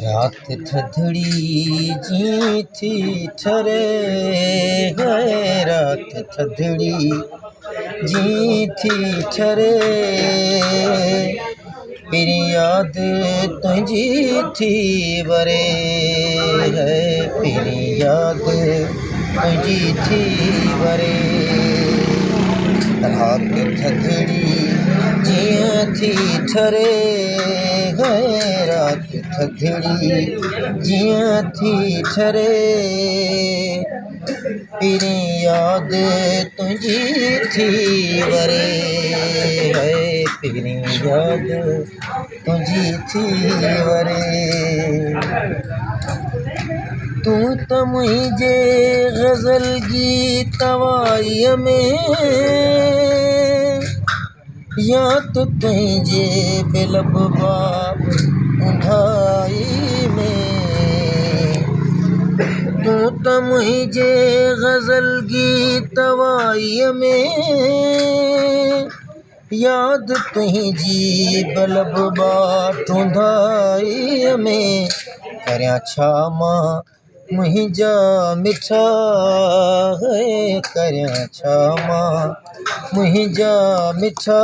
रात थधड़ी जी थी ठरे गए, रात थधड़ी जी थी ठरे, पिरी याद तुझी थी वरे है, पिरी याद तुझी थी वरे। रात थधड़ी जियां थी ठरे गए, रात थधड़ी जियां थी ठरे, पिरी याद तुझी थी वरे है, पिरी याद तुझी थी वरे। तू त मुझे गज़ल गीतवाई में, या तो तुझे बिलब उंधाई में। तू त मुझे गज़ल गीतवाई में, याद तुझी बिलब उंधाई में। करया छा मां मुझा मिठा है, करया छा मां मुझा मिठा,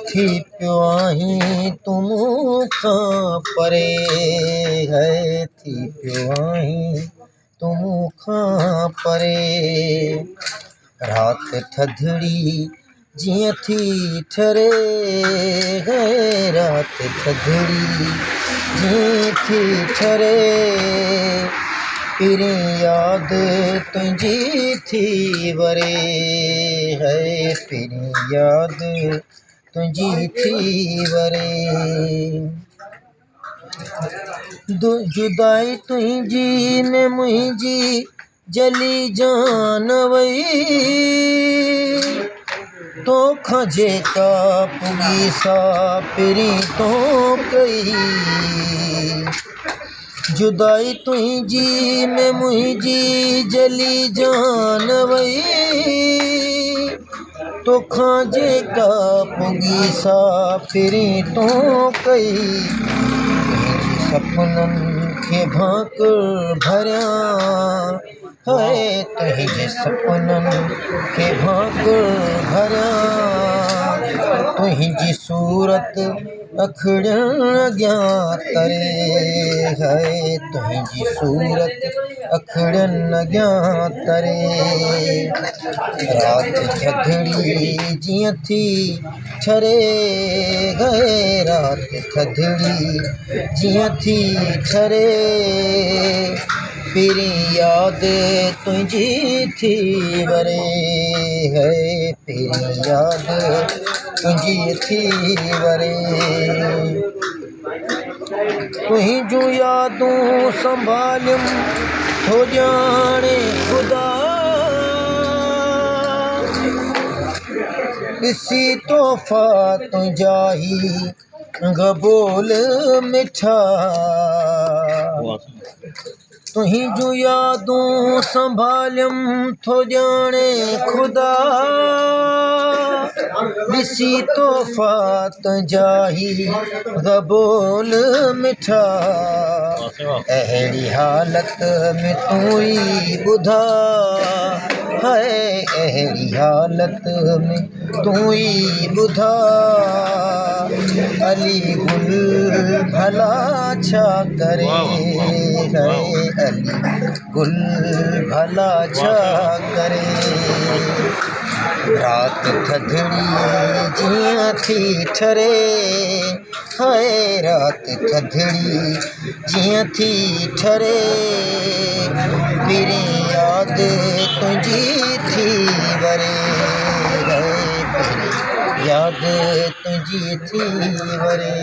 थी पियो आहीं तूं मूंखां परे है, थी पियो आहीं तूं मूंखां परे। रात थधड़ी जियां थी ठरे है, रात थधड़ी जी थी ठरे, पिरी याद तुझी थी वरे है, पिरी याद तुझी थी वरे। जुदाई तुझी ने मुझी जली जान वई, तोखां जेका पुगी सा पिरी तो कई। जुदाई तुझी में मुझी जली जान वई, तोखां जेका पुगी सा पिरी तो कई। सपननि खे भांक भरिया है, तुझे सपननि खे भांक भरिया, तुझी सूरत अखड़ियण अॻियां तरे है, तुझी सूरत अखड़ियण अॻियां तरे। रात थधड़ी जियां थी ठरे गए, रात थधड़ी जियां थी ठरे, पिरी याद तुझी थी वरे है, पिरी याद तुझी थी वरे। तुझियूं यादूं संभालियम थो ॼाणे ख़ुदा, ॾिसी तोहफ़ा तुंहिंजा ही गबोल मिठा। तुझियूं यादूं संभालियम थो ॼाणे ख़ुदा, ॾिसी तोहफ़ा तुंहिंजा ही गबोल मिठा। अहिड़ी हालत में तूं ई ॿुधा है, अहिड़ी हालत में तूं ई ॿुधा, अली गुल भला छा करे है, अली गुल भला छा करे। रात थधड़ी जियां थी ठरे है, रात थधड़ी जियां थी ठरे, पिरी याद तुझी थी वरे है, पिरी याद तुझी थी वरे।